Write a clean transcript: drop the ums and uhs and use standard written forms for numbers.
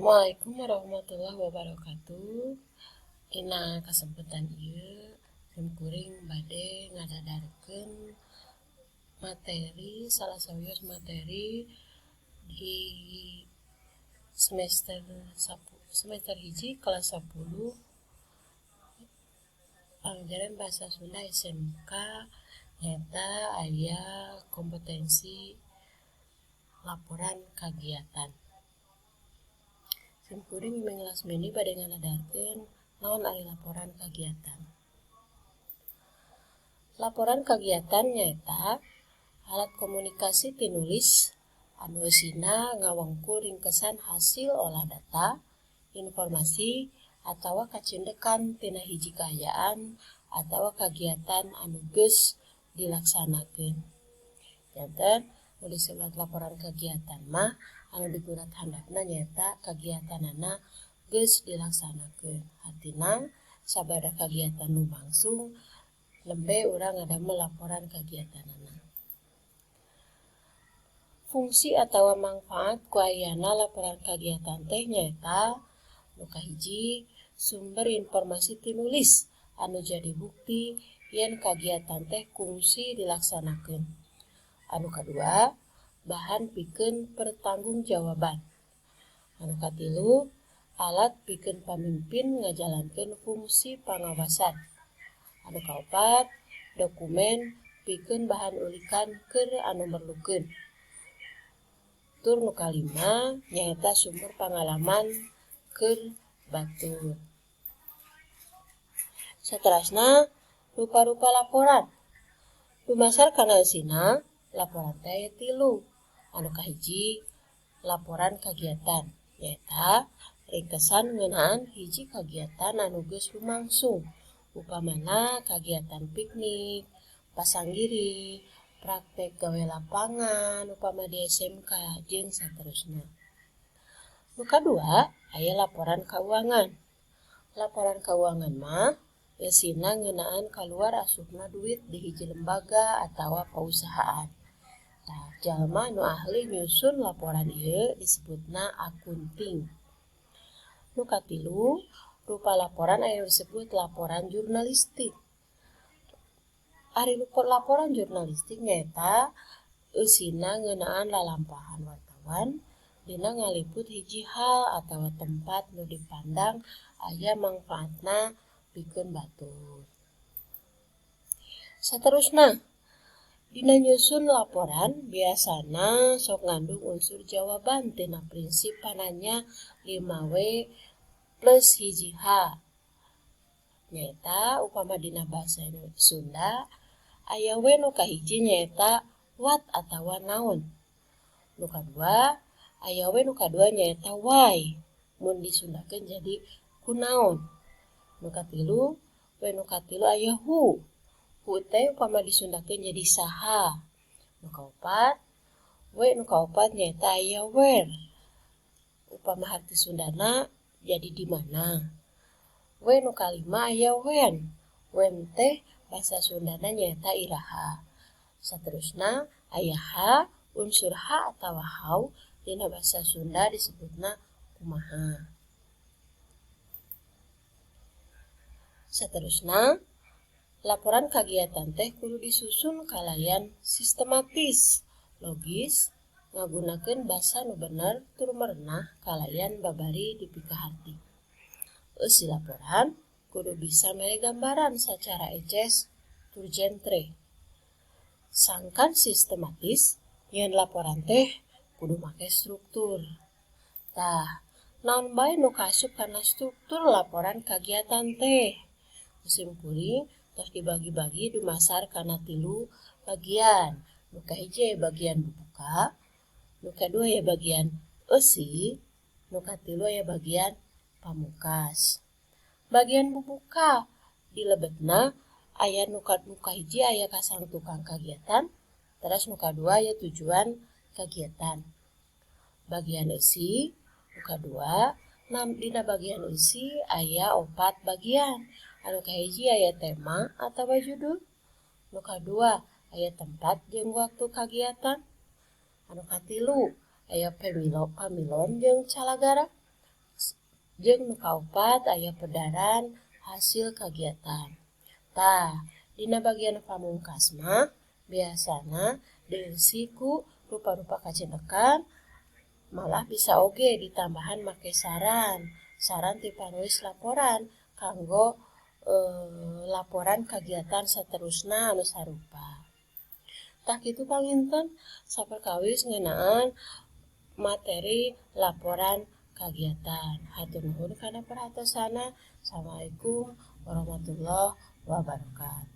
Assalamualaikum warahmatullahi wabarakatuh. Dina kesempatan ieu kuring bade ngadadarkeun materi salah sawios materi di semester hiji kelas 10 pelajaran bahasa Sunda SMK nyata aya kompetensi laporan kagiatan. Kuring mengelas meni pada ngadadarkeun naon ari laporan kagiatan. Laporan kagiatan nyaeta alat komunikasi tinulis anu eusina ngawengku ringkesan hasil olah data, informasi atawa kacindekan tina hiji kaayaan atawa kagiatan anu geus dilaksanakeun. Janten nu disebut laporan kagiatan mah anu digurat handapna nyaeta kagiatanana geus dilaksanakeun. Artina sabada kagiatan nu langsung lembe urang ngadamel laporan kagiatanana. Fungsi atawa manfaat ku ayana laporan kagiatan teh nyaeta nu kahiji sumber informasi tinulis anu jadi bukti yen kagiatan teh kungsi dilaksanakeun. Anu kadua bahan pikeun pertanggungjawaban. Anu katilu alat pikeun pamimpin ngajalankeun fungsi pangawasan. Anu kaopat dokumen pikeun bahan ulikan keur anu merlukeun. Tur nu kalima nyaeta sumber pangalaman keur batur. Saterasna rupa-rupa laporan. Dumasar kana eusina laporan teh aya 3. Anu kahiji laporan kagiatan nyaeta ringkesan ngeunaan hiji kagiatan anu geus lumangsung. Upamana kagiatan piknik, pasanggiri, praktek gawe lapangan upama di SMK jeung saterusna. Nu kadua aya laporan kauangan. Laporan kauangan mah eusina ngeunaan kaluar asupna duit di hiji lembaga atawa pausahaan. Jalma nu ahli nyusun laporan ieu disebutna akunting. Nu katilu rupa laporan aya disebut laporan jurnalistik. Ari laporan jurnalistik nyaeta eusina ngeunaan lalampahan wartawan dina ngaliput hiji hal atawa tempat nu dipandang aya mangfaatna pikeun batur. Saterusna dina nyusun laporan biasana sok ngandung unsur jawaban tina prinsip pananya 5W plus hiji H. Nyaeta upama dina basa Sunda aya we nu kahiji nyaeta what atawa naon. Nu kadua aya we nu kadua nyaeta why mun disundakeun jadi kunaon. Nu katilu we nu katilu aya who. Who teh upama disundakeun jadi saha. Nu kaopat nyaeta aya where. Upama harti Sundana jadi di mana. We nu kalima aya when. When teh basa Sundana nyaeta iraha. Saterusna aya ha, unsur ha atawa how dina basa Sunda disebutna kumaha. Saterusna laporan kagiatan teh kudu disusun kalayan sistematis, logis, ngagunakeun basa nu bener tur merenah kalayan babari dipikaharti. Eusi laporan kudu bisa mere gambaran sacara eces tur jentre. Sangkan sistematis yen laporan teh kudu make struktur. Naon bae nu kaasup kana struktur laporan kagiatan teh? Musim kuring tos dibagi-bagi dumasar kana 3 bagian. Nu kahiji bagian buka, nu kadua ya bagian eusi, nu katilu aya bagian pamungkas. Bagian bubuka dilebetna aya nu kahiji aya kasang tukang kagiatan, terus nu kadua aya tujuan kagiatan. Bagian eusi nu kadua dina bagian eusi aya 4 bagian. Anu kahiji aya tema atawa judul. Nu kadua aya tempat jeung waktu kagiatan. Anu katilu aya pamilon jeung calagara. Jeung nu kaopat aya pedaran hasil kagiatan. Tah, dina bagian pamungkas mah biasana diisi ku rupa-rupa kacinekan, malah bisa oge ditambahan make saran. Saran ti panulis laporan kanggo laporan kagiatan saterusna anu sarupa. Tah kitu panginten saperkawis ngeunaan materi laporan kagiatan. Hatur nuhun kana perhatosana. Assalamualaikum warahmatullahi wabarakatuh.